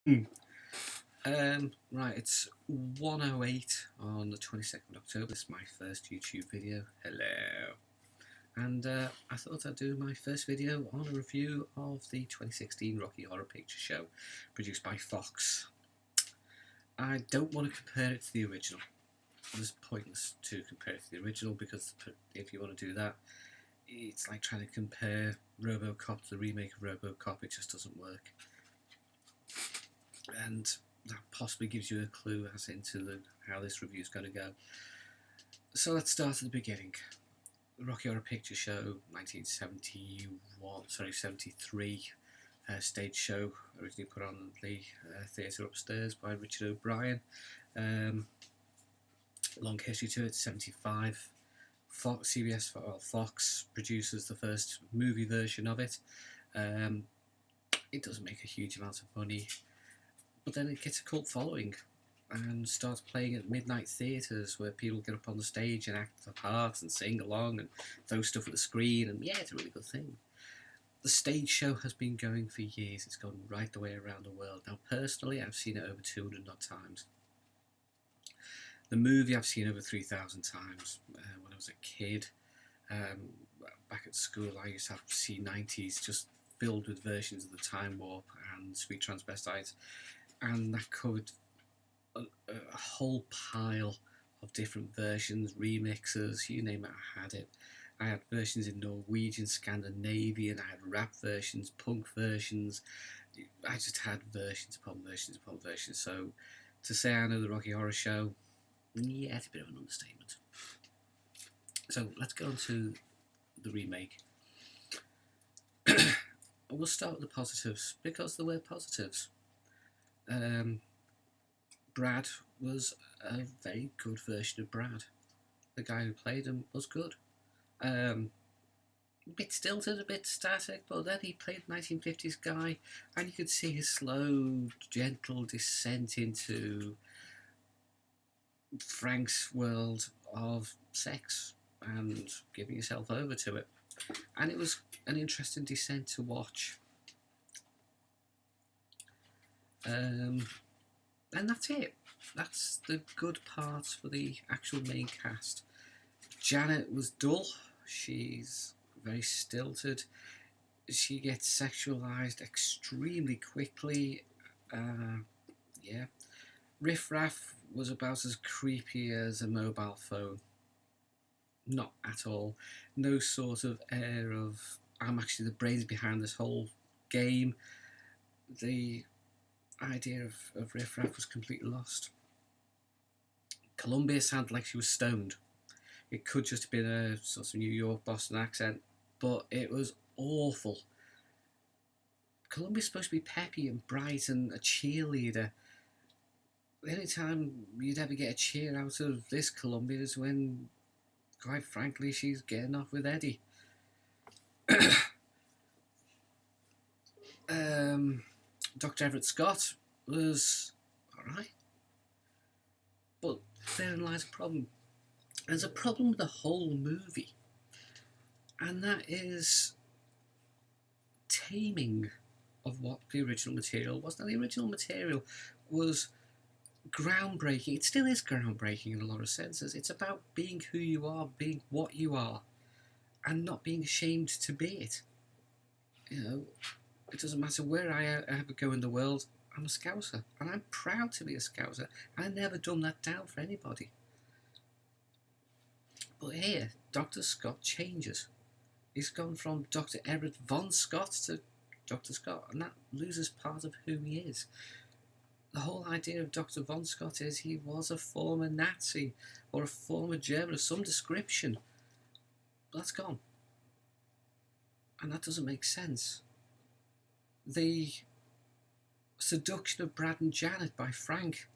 Hmm. Right, it's 1:08 on the 22nd of October. This is my first YouTube video. Hello. And I thought I'd do my first video on a review of the 2016 Rocky Horror Picture Show, produced by Fox. I don't want to compare it to the original. It's pointless to compare it to the original because if you want to do that, it's like trying to compare RoboCop to the remake of RoboCop. It just doesn't work. And that possibly gives you a clue as into how this review is going to go. So let's start at the beginning. The Rocky Horror Picture Show, 1973 stage show, originally put on the theatre upstairs by Richard O'Brien. Long history to it, 75. Fox produces the first movie version of it. It doesn't make a huge amount of money, but then it gets a cult following and starts playing at midnight theatres where people get up on the stage and act the parts and sing along and throw stuff at the screen, and yeah, it's a really good thing. The stage show has been going for years. It's gone right the way around the world. Now, personally, I've seen it over 200 odd times. The movie I've seen over 3,000 times. When I was a kid, back at school, I used to have C90s just filled with versions of the Time Warp and Sweet Transvestite, and that covered a whole pile of different versions, remixes, you name it, I had it. I had versions in Norwegian, Scandinavian, I had rap versions, punk versions. I just had versions upon versions upon versions. So to say I know the Rocky Horror Show, yeah, it's a bit of an understatement. So let's go on to the remake. We'll start with the positives, because there were positives. Brad was a very good version of Brad. The guy who played him was good. A bit stilted, a bit static, but then he played 1950s guy, and you could see his slow, gentle descent into Frank's world of sex and giving yourself over to it. And it was an interesting descent to watch. And that's it. That's the good parts for the actual main cast. Janet was dull. She's very stilted. She gets sexualized extremely quickly. Yeah. Riff Raff was about as creepy as a mobile phone. Not at all. No sort of air of, I'm actually the brains behind this whole game. The idea of Riff Raff was completely lost. Columbia sounded like she was stoned. It could just have been a sort of New York, Boston accent, but it was awful. Columbia's supposed to be peppy and bright and a cheerleader. The only time you'd ever get a cheer out of this Columbia is when, quite frankly, she's getting off with Eddie. Dr. Everett Scott was alright, but therein lies a problem. There's a problem with the whole movie, and that is taming of what the original material was. Now, the original material was groundbreaking. It still is groundbreaking in a lot of senses. It's about being who you are, being what you are, and not being ashamed to be it. You know, it doesn't matter where I ever go in the world, I'm a Scouser, and I'm proud to be a Scouser. I never dumb that down for anybody. But here, Dr. Scott changes. He's gone from Dr. Everett Von Scott to Dr. Scott, and that loses part of who he is. The whole idea of Dr. Von Scott is he was a former Nazi or a former German of some description. But that's gone. And that doesn't make sense. The seduction of Brad and Janet by Frank,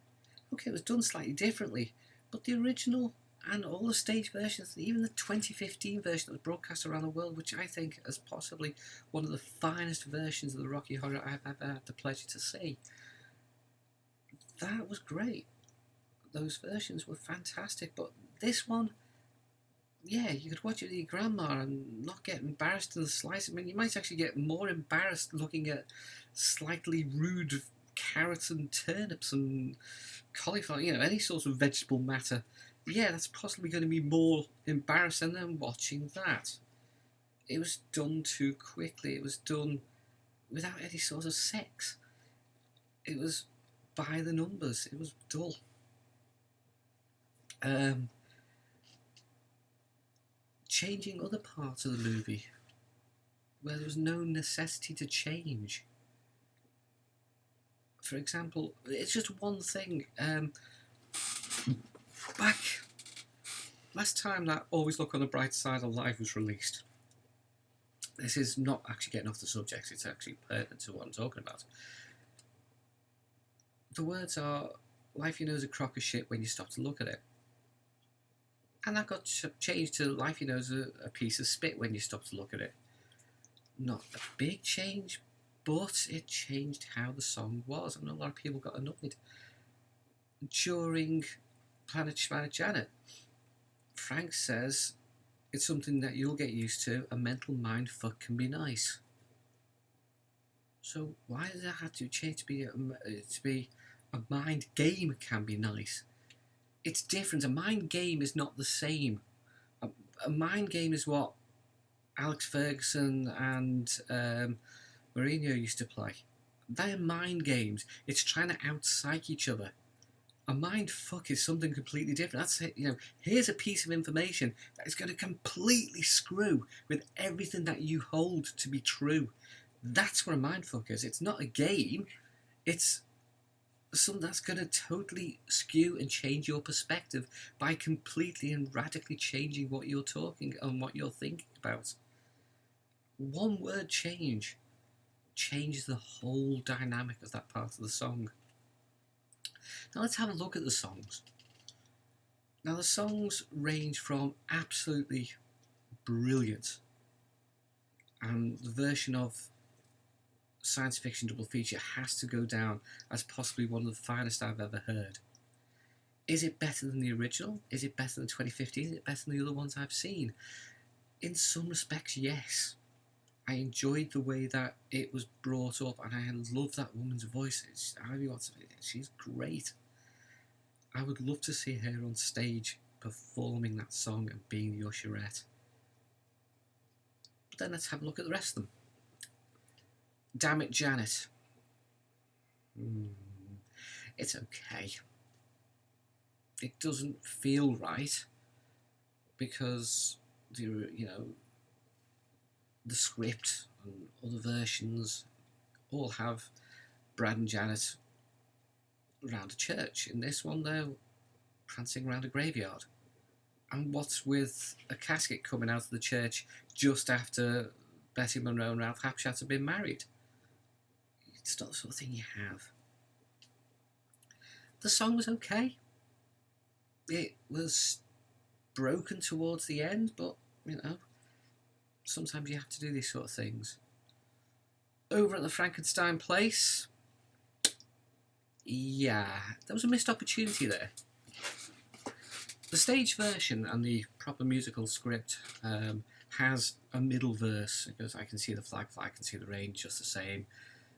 okay, it was done slightly differently, but the original and all the stage versions, even the 2015 version that was broadcast around the world, which I think is possibly one of the finest versions of the Rocky Horror I've ever had the pleasure to see, that was great. Those versions were fantastic, but this one, yeah, you could watch it with your grandma and not get embarrassed in the slightest. I mean, you might actually get more embarrassed looking at slightly rude carrots and turnips and cauliflower, any sort of vegetable matter, yeah, that's possibly going to be more embarrassing than watching that. It was done too quickly. It was done without any sort of sex. It was by the numbers. It was dull. Changing other parts of the movie where there was no necessity to change. For example, it's just one thing. Back last time that Always Look on the Bright Side of Life was released. This is not actually getting off the subject, it's actually pertinent to what I'm talking about. The words are, life you know is a crock of shit when you stop to look at it. And that got changed to life you know is a piece of spit when you stop to look at it. Not a big change, but it changed how the song was, and a lot of people got annoyed. During Planet Schmanet Janet, Frank says, it's something that you'll get used to, a mental mind fuck can be nice. So why does it have to change to be a mind game can be nice? It's different. A mind game is not the same. A mind game is what Alex Ferguson and Mourinho used to play. They're mind games. It's trying to out-psych each other. A mind fuck is something completely different. That's it. Here's a piece of information that is going to completely screw with everything that you hold to be true. That's what a mind fuck is. It's not a game. It's something that's going to totally skew and change your perspective by completely and radically changing what you're talking and what you're thinking about. One word change changes the whole dynamic of that part of the song. Now let's have a look at the songs. Now the songs range from absolutely brilliant, and the version of Science Fiction Double Feature has to go down as possibly one of the finest I've ever heard. Is it better than the original? Is it better than 2015? Is it better than the other ones I've seen? In some respects, yes. I enjoyed the way that it was brought up, and I love that woman's voice. She's great. I would love to see her on stage performing that song and being the usherette. But then let's have a look at the rest of them. Damn It Janet. It's okay. It doesn't feel right because the script and other versions all have Brad and Janet around a church. In this one, they're prancing around a graveyard. And what's with a casket coming out of the church just after Betty Monroe and Ralph Hapschatt have been married? It's not the sort of thing you have. The song was okay. It was broken towards the end, but, sometimes you have to do these sort of things. Over at the Frankenstein place, yeah, there was a missed opportunity there. The stage version and the proper musical script has a middle verse. It goes, I can see the flag, I can see the rain, just the same.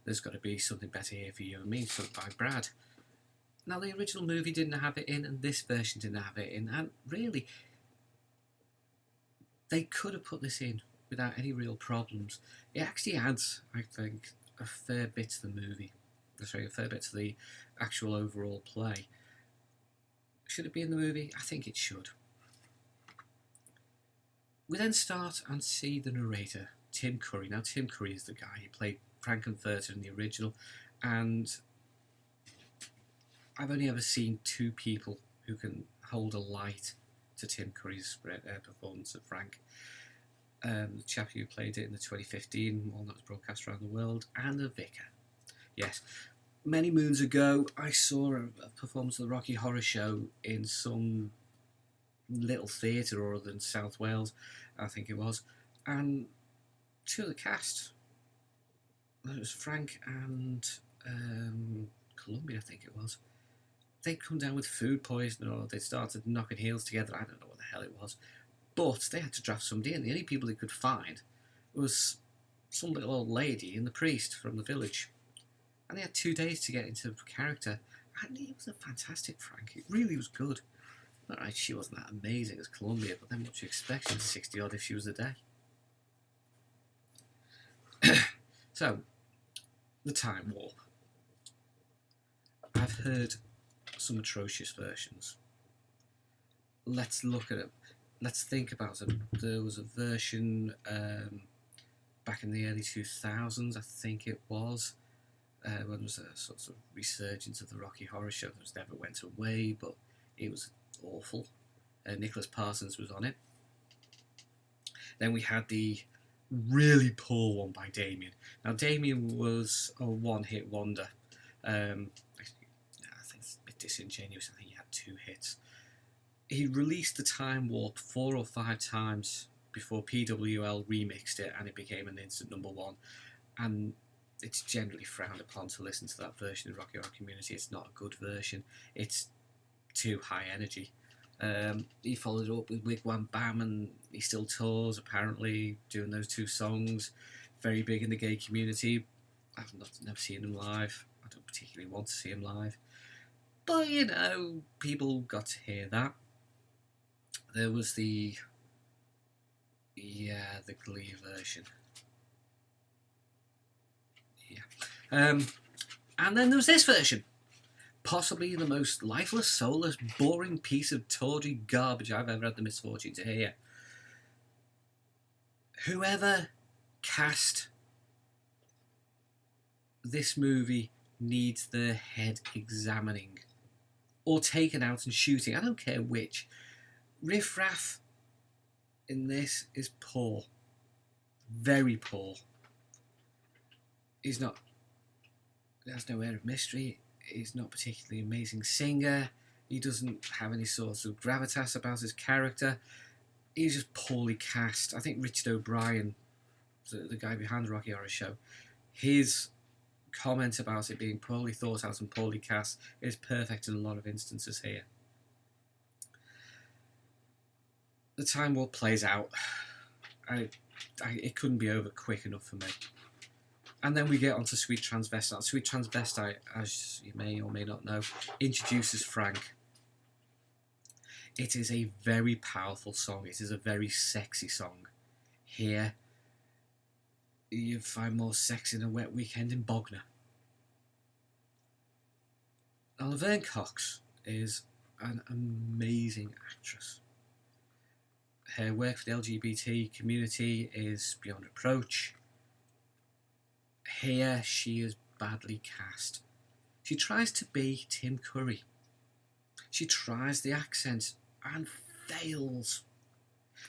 There's got to be something better here for you and me, sung by Brad. Now, the original movie didn't have it in, and this version didn't have it in, and really, they could have put this in without any real problems. It actually adds, I think, a fair bit to the movie. Sorry, a fair bit to the actual overall play. Should it be in the movie? I think it should. We then start and see the narrator, Tim Curry. Now, Tim Curry is the guy who played Frankenfurter in the original, and I've only ever seen two people who can hold a light to Tim Curry's performance of Frank. The chap who played it in the 2015 one that was broadcast around the world, and the vicar. Yes, many moons ago, I saw a performance of the Rocky Horror Show in some little theatre or other than South Wales, I think it was, and two of the cast, it was Frank and Columbia, I think it was, they'd come down with food poisoning or they started knocking heels together. I don't know what the hell it was, but they had to draft somebody in. The only people they could find was some little old lady and the priest from the village. and they had 2 days to get into character. And it was a fantastic Frank. It really was good. Alright, she wasn't that amazing as Columbia, but then what do you expect? She was 60 odd if she was a day. So, the Time Warp. I've heard some atrocious versions. Let's look at it. Let's think about it. There was a version back in the early 2000s, I think it was, when there was a sort of resurgence of the Rocky Horror Show that never went away, but it was awful. Nicholas Parsons was on it. Then we had the really poor one by Damien. Now, Damien was a one-hit wonder. I think it's a bit disingenuous. I think he had 2 hits. He released the Time Warp 4 or 5 times before PWL remixed it, and it became an instant #1. And it's generally frowned upon to listen to that version of Rocky Horror Community. It's not a good version. It's too high energy. He followed it up with Wigwam Bam, and he still tours, apparently, doing those 2 songs. Very big in the gay community. I've never seen him live. I don't particularly want to see him live. But, you know, people got to hear that. There was the Glee version. Yeah. And then there was this version. Possibly the most lifeless, soulless, boring piece of tawdry garbage I've ever had the misfortune to hear. Whoever cast this movie needs their head examining or taken out and shooting. I don't care which. Riff Raff in this is poor. Very poor. He has no air of mystery. He's not particularly amazing singer. He doesn't have any sort of gravitas about his character. He's just poorly cast. I think Richard O'Brien, the guy behind the Rocky Horror Show, his comment about it being poorly thought out and poorly cast is perfect in a lot of instances here. The Time Warp plays out. It couldn't be over quick enough for me. And then we get onto Sweet Transvestite. Sweet Transvestite, as you may or may not know, introduces Frank. It is a very powerful song. It is a very sexy song. Here, you find more sex in a wet weekend in Bognor. Now, Laverne Cox is an amazing actress. Her work for the LGBT community is beyond reproach. Here, she is badly cast. She tries to be Tim Curry. She tries the accent and fails.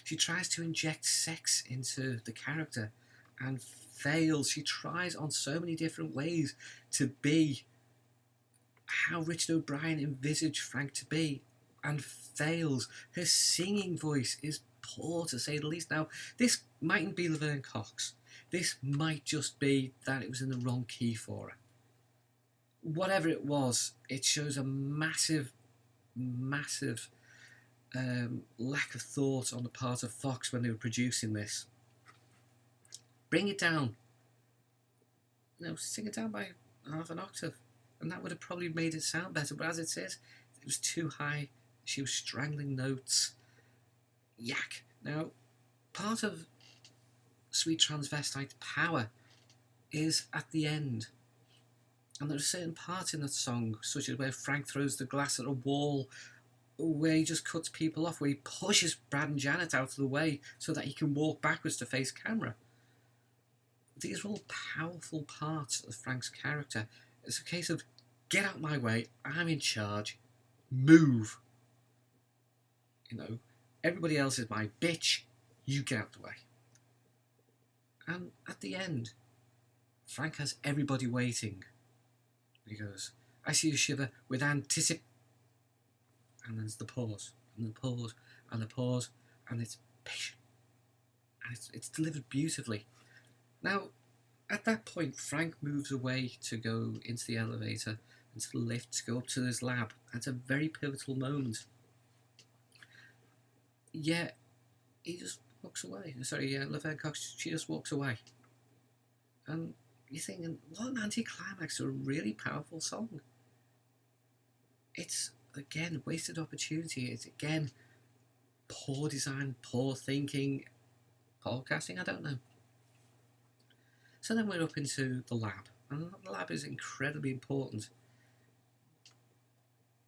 She tries to inject sex into the character and fails. She tries on so many different ways to be how Richard O'Brien envisaged Frank to be and fails. Her singing voice is poor, to say the least. Now, this mightn't be Laverne Cox. This might just be that it was in the wrong key for her. Whatever it was, it shows a massive lack of thought on the part of Fox when they were producing this. Bring it down. Sing it down by half an octave, and that would have probably made it sound better. But as it is, it was too high. She was strangling notes. Yak. Now, part of Sweet Transvestite's power is at the end. And there are certain parts in that song, such as where Frank throws the glass at a wall, where he just cuts people off, where he pushes Brad and Janet out of the way so that he can walk backwards to face camera. These are all powerful parts of Frank's character. It's a case of, get out my way, I'm in charge, move. Everybody else is my bitch, you get out the way. And at the end, Frank has everybody waiting. He goes, I see you shiver with anticipation. And there's the pause, and the pause, and the pause, and it's patient. And it's delivered beautifully. Now, at that point, Frank moves away to go into the elevator, into the lift, to go up to his lab. That's a very pivotal moment. Yeah, he just walks away. Sorry, Laverne Cox, she just walks away. And you're thinking, what an anticlimax to a really powerful song. It's, again, wasted opportunity. It's, again, poor design, poor thinking, poor casting, I don't know. So then we're up into the lab, and the lab is incredibly important.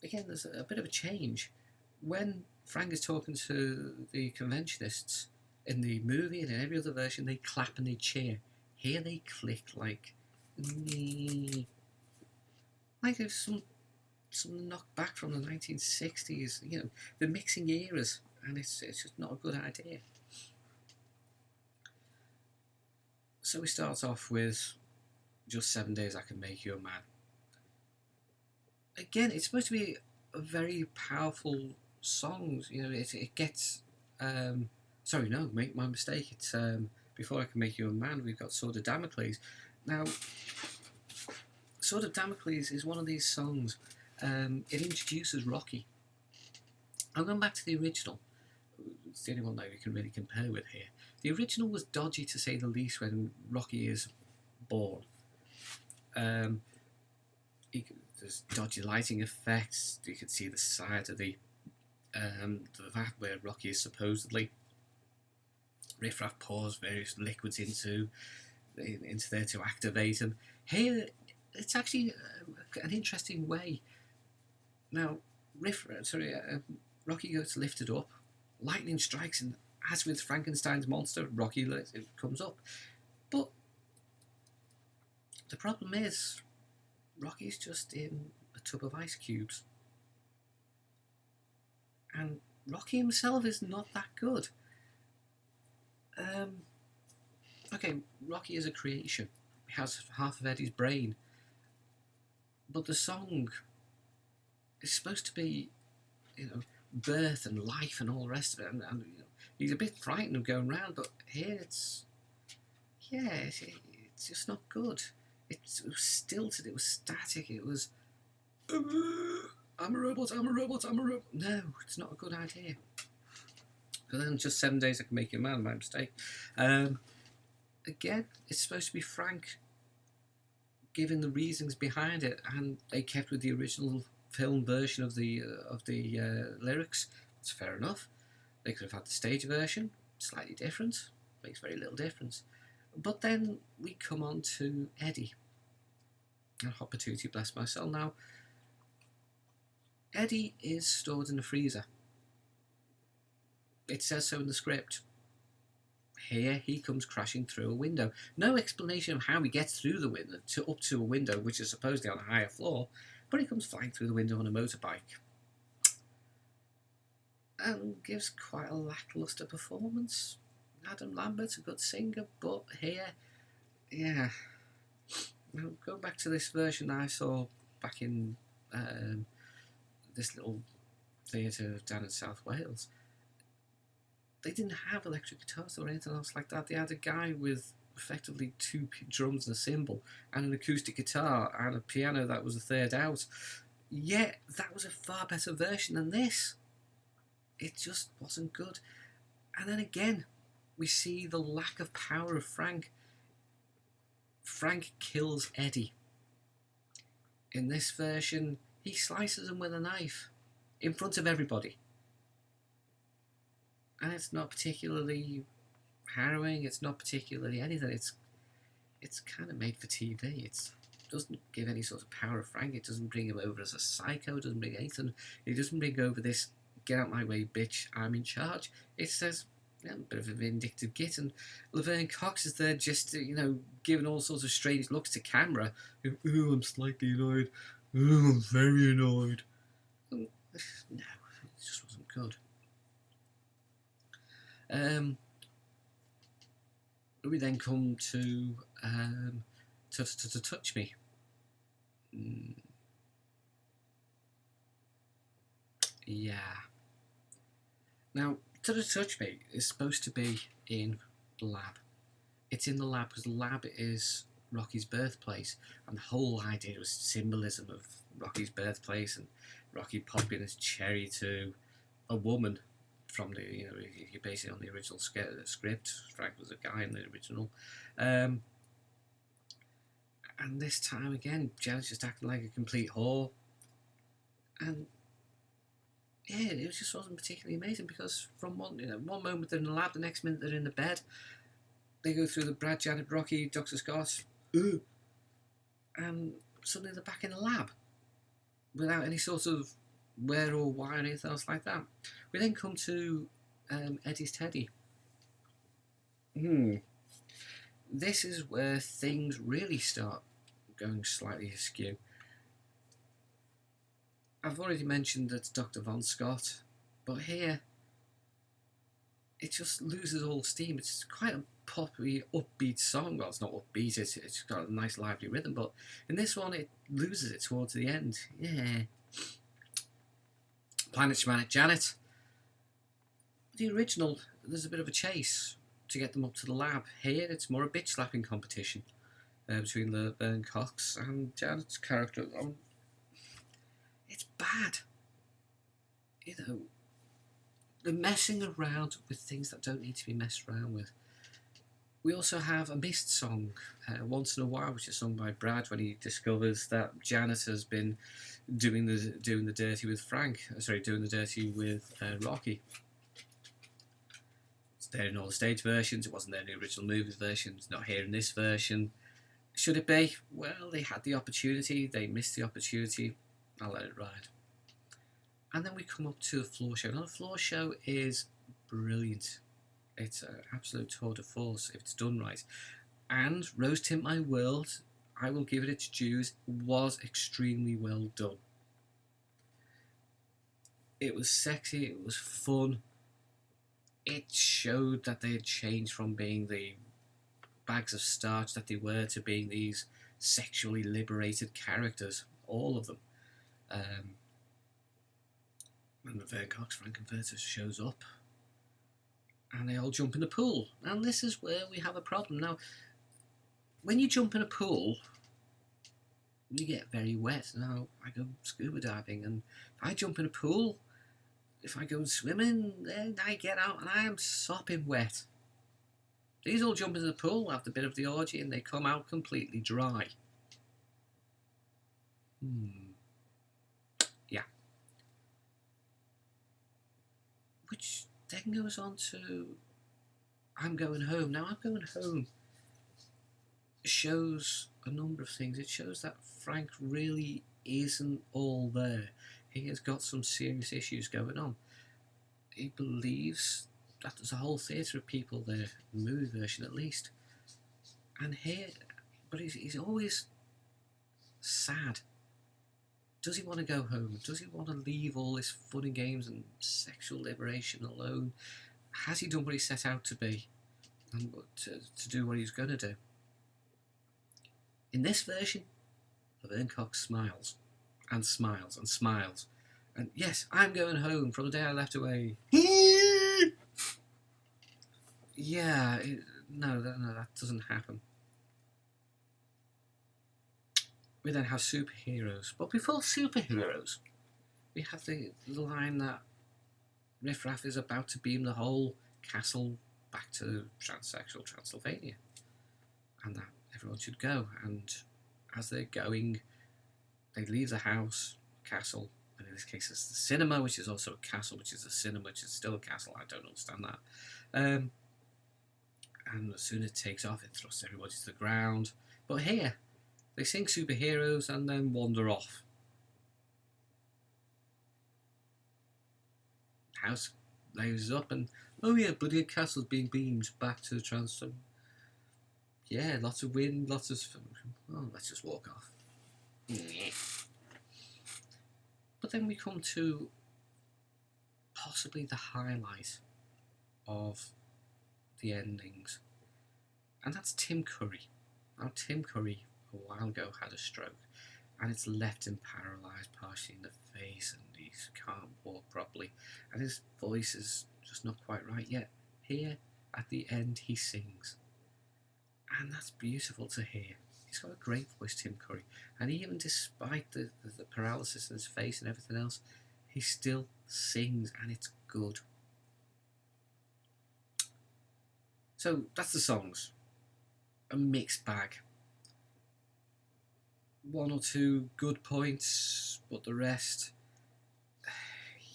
Again, there's a bit of a change. When Frank is talking to the conventionists in the movie and in every other version, they clap and they cheer. Here they click like there's some knocked back from the 1960s. You know, the mixing eras, and it's just not a good idea. So we start off with Just 7 Days I Can Make You a Man. Again, it's supposed to be a very powerful song. You know, it gets. Sorry, no, make my mistake. It's Before I Can Make You a Man. We've got Sword of Damocles. Now, Sword of Damocles is one of these songs. It introduces Rocky. I'm going back to the original. It's the only one that we can really compare with here. The original was dodgy, to say the least, when Rocky is born. There's dodgy lighting effects. You can see the side of the vat where Rocky is supposedly. Riff-Raff pours various liquids into there to activate him. Here, it's actually an interesting way. Now, Rocky goes to lift it up. Lightning strikes, and as with Frankenstein's monster, Rocky comes up. But the problem is, Rocky's just in a tub of ice cubes. And Rocky himself is not that good. Okay, Rocky is a creation. He has half of Eddie's brain. But the song is supposed to be, you know, birth and life and all the rest of it. And you know, he's a bit frightened of going round, but here it's just not good. It was stilted, it was static, it was I'm a robot. No, it's not a good idea. But then Just 7 Days I Can Make You a Man, my mistake. Again, it's supposed to be Frank giving the reasons behind it, and they kept with the original film version of the lyrics. It's fair enough. They could have had the stage version, slightly different, makes very little difference. But then we come on to Eddie. And Hot Patootie, bless my soul. Now, Eddie is stored in the freezer. It says so in the script. Here he comes crashing through a window. No explanation of how he gets through the window up to a window which is supposedly on a higher floor, but he comes flying through the window on a motorbike. And gives quite a lacklustre performance. Adam Lambert's a good singer, but here, yeah. Now, go back to this version I saw back in this little theatre down in South Wales. They didn't have electric guitars or anything else like that. They had a guy with effectively two drums and a cymbal and an acoustic guitar and a piano that was a third out. Yet that was a far better version than this. It just wasn't good. And then again, we see the lack of power of Frank. Frank kills Eddie. In this version, he slices him with a knife in front of everybody. And it's not particularly harrowing, it's not particularly anything. It's kind of made for TV. It doesn't give any sort of power of Frank. It doesn't bring him over as a psycho. It doesn't bring anything. It doesn't bring over this, get out my way, bitch, I'm in charge. It says, a bit of a vindictive git, and Laverne Cox is there just, giving all sorts of strange looks to camera. Oh, I'm slightly annoyed. Oh, I'm very annoyed. No, it just wasn't good. We then come to Touch Me. Yeah. Now, Touch Me is supposed to be in the lab. It's in the lab because the lab is Rocky's birthplace, and the whole idea was symbolism of Rocky's birthplace and Rocky popping his cherry to a woman from the, you're basing on the original script. Frank was a guy in the original. And this time again, Janet's just acting like a complete whore. And yeah, it just wasn't particularly amazing because from one moment they're in the lab, the next minute they're in the bed. They go through the Brad, Janet, Rocky, Dr. Scott, and suddenly they're back in the lab without any sort of where or why or anything else like that. We then come to Eddie's Teddy. This is where things really start going slightly askew. I've already mentioned that Dr. Von Scott, but here it just loses all steam. It's quite a poppy, upbeat song. Well, it's not upbeat, it's got a nice lively rhythm, but in this one it loses it towards the end. Yeah. Planet Schmanet Janet. The original, there's a bit of a chase to get them up to the lab. Here it's more a bitch slapping competition between Laverne Cox and Janet's character. It's bad. You know, they're messing around with things that don't need to be messed around with. We also have a missed song, Once in a While, which is sung by Brad when he discovers that Janet has been doing the dirty with doing the dirty with Rocky. It's there in all the stage versions. It wasn't there in the original movie version. It's not here in this version. Should it be? Well, they had the opportunity. They missed the opportunity. I'll let it ride. And then we come up to the floor show. Now, the floor show is brilliant. It's an absolute tour de force if it's done right. And Rose Tint My World, I will give it its dues, was extremely well done. It was sexy, it was fun. It showed that they had changed from being the bags of starch that they were to being these sexually liberated characters, all of them. And Laverne Cox, Frankenfurter, shows up and they all jump in the pool. And this is where we have a problem. Now, when you jump in a pool, you get very wet. Now, I go scuba diving, and if I jump in a pool, if I go swimming, then I get out and I am sopping wet. These all jump into the pool, have a bit of the orgy, and they come out completely dry. Yeah. Which then goes on to I'm Going Home. Now, I'm Going Home shows a number of things. It shows that Frank really isn't all there. He has got some serious issues going on. He believes that there's a whole theatre of people there, in the movie version at least. And here, but he's always sad. Does he want to go home? Does he want to leave all this fun and games and sexual liberation alone? Has he done what he set out to be? And to do what he's going to do? In this version, Laverne Cox smiles. And smiles and smiles. And yes, I'm going home from the day I left away. Yeah, no, that doesn't happen. We then have superheroes. But before superheroes, we have the line that Riff Raff is about to beam the whole castle back to transsexual Transylvania. And that everyone should go. And as they're going, they leave the house, castle, and in this case it's the cinema, which is also a castle, which is a cinema, which is still a castle. I don't understand that. And as soon as it takes off, it thrusts everybody to the ground. But here, they sing superheroes and then wander off. House lays up and, oh yeah, bloody castle's being beamed back to the Transylvania. Yeah, lots of wind, lots of... Oh, let's just walk off. But then we come to possibly the highlight of the endings, and that's Tim Curry. Now, Tim Curry a while ago had a stroke, and it's left him paralysed partially in the face, and he can't walk properly, and his voice is just not quite right yet. Here, at the end, he sings, and that's beautiful to hear. He's got a great voice, Tim Curry, and even despite the paralysis in his face and everything else, he still sings, and it's good. So that's the songs. A mixed bag. one or two good points, but the rest,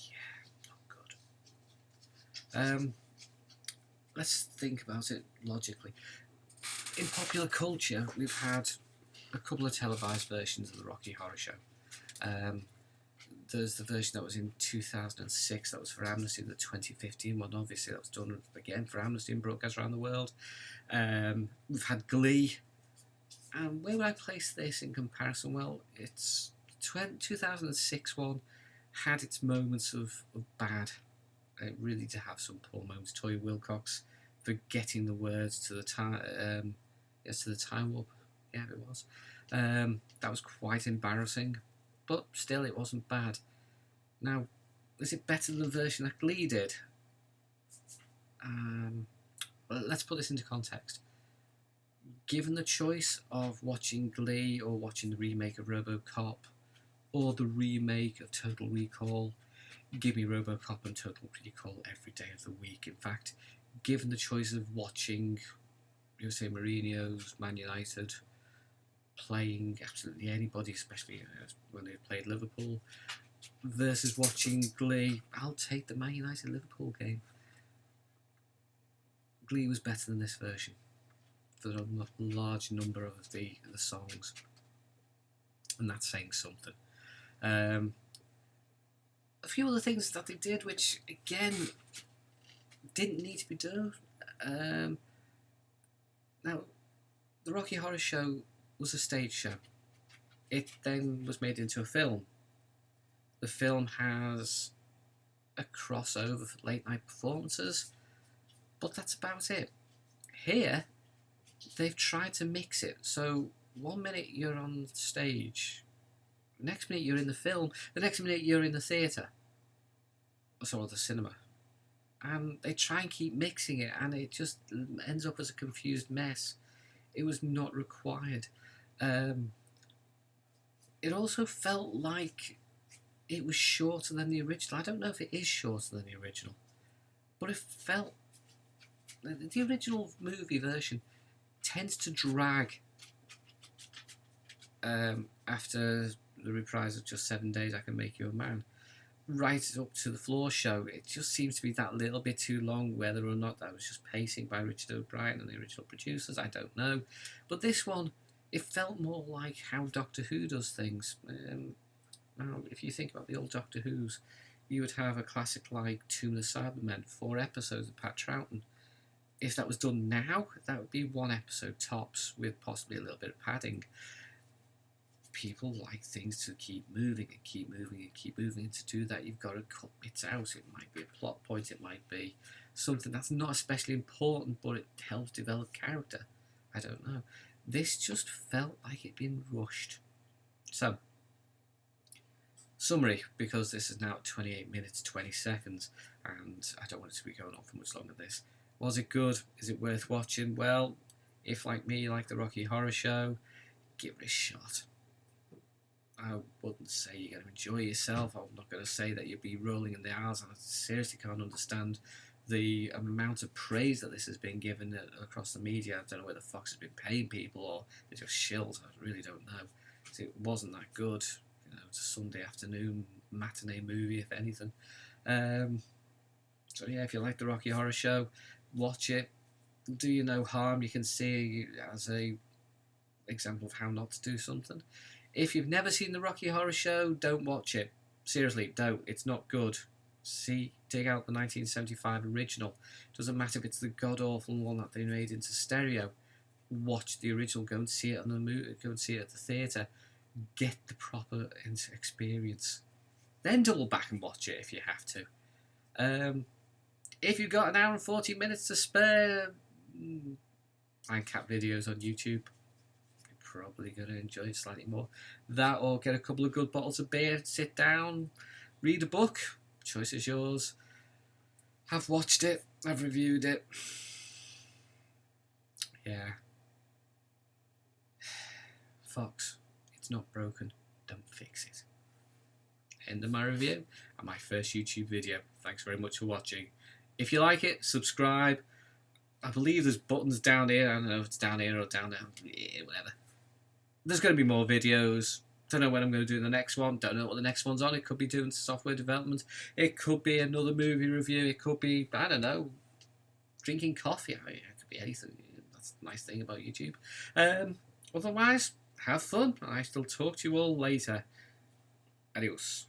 yeah, not good. Let's think about it logically. In popular culture, we've had a couple of televised versions of the Rocky Horror Show. Um, there's the version that was in 2006, that was for Amnesty. The 2015 one, obviously, that was done again for Amnesty and broadcast around the world. We've had Glee. And where would I place this in comparison? Well, it's 2006 one had its moments of bad. It really did have some poor moments. Toy Wilcox forgetting the words to the time, yes, to the time warp. Yeah, it was. That was quite embarrassing, but still, it wasn't bad. Now, is it better than the version that Glee did? Well, let's put this into context. Given the choice of watching Glee or watching the remake of RoboCop or the remake of Total Recall, give me RoboCop and Total Recall every day of the week. In fact, given the choice of watching Jose Mourinho's Man United playing absolutely anybody, especially when they played Liverpool, versus watching Glee, I'll take the Man United Liverpool game. Glee was better than this version for a large number of the songs, and that's saying something. A few other things that they did, which again didn't need to be done. Now, the Rocky Horror Show was a stage show. It then was made into a film. The film has a crossover for late night performances, but that's about it. Here, they've tried to mix it. So 1 minute you're on stage, the next minute you're in the film, the next minute you're in the theatre, or the cinema. And they try and keep mixing it, and it just ends up as a confused mess. It was not required. It also felt like it was shorter than the original. I don't know if it is shorter than the original, but it felt... The original movie version tends to drag after the reprise of Just 7 Days I Can Make You a Man. Right up to the floor show, it just seems to be that little bit too long. Whether or not that was just pacing by Richard O'Brien and the original producers, I don't know. But this one, it felt more like how Doctor Who does things. Now, if you think about the old Doctor Who's, you would have a classic like Tomb of the Cybermen, 4 episodes of Pat Troughton. If that was done now, that would be 1 episode tops with possibly a little bit of padding. People like things to keep moving and keep moving and keep moving, and to do that you've got to cut bits out. It might be a plot point, it might be something that's not especially important, but it helps develop character. I don't know. This just felt like it'd been rushed. So, summary, because this is now 28 minutes 20 seconds and I don't want it to be going on for much longer than this. Was it good? Is it worth watching? Well, if like me you like the Rocky Horror Show, give it a shot. I wouldn't say you're going to enjoy yourself. I'm not going to say that you'll be rolling in the aisles. I seriously can't understand the amount of praise that this has been given across the media. I don't know whether Fox has been paying people or they're just shills. I really don't know. It wasn't that good. It's a Sunday afternoon matinee movie, if anything. So yeah, if you like the Rocky Horror Show, watch it. Do you no harm. You can see it as a example of how not to do something. If you've never seen the Rocky Horror Show, don't watch it. Seriously, don't. It's not good. Dig out the 1975 original. Doesn't matter if it's the god-awful one that they made into stereo. Watch the original. Go and see it on the movie. Go and see it at the theatre. Get the proper experience. Then double back and watch it if you have to. If you've got an hour and 40 minutes to spare, find cat videos on YouTube. Probably going to enjoy it slightly more. That, or get a couple of good bottles of beer, sit down, read a book. Choice is yours. I've watched it. I've reviewed it. Yeah. Fox, it's not broken. Don't fix it. End of my review and my first YouTube video. Thanks very much for watching. If you like it, subscribe. I believe there's buttons down here. I don't know if it's down here or down there. Whatever. there's going to be more videos. Don't know when I'm going to do the next one. Don't know what the next one's on. It could be doing software development. It could be another movie review. It could be, I don't know, drinking coffee. I mean, it could be anything. That's the nice thing about YouTube. Otherwise, have fun. I shall talk to you all later. Adios.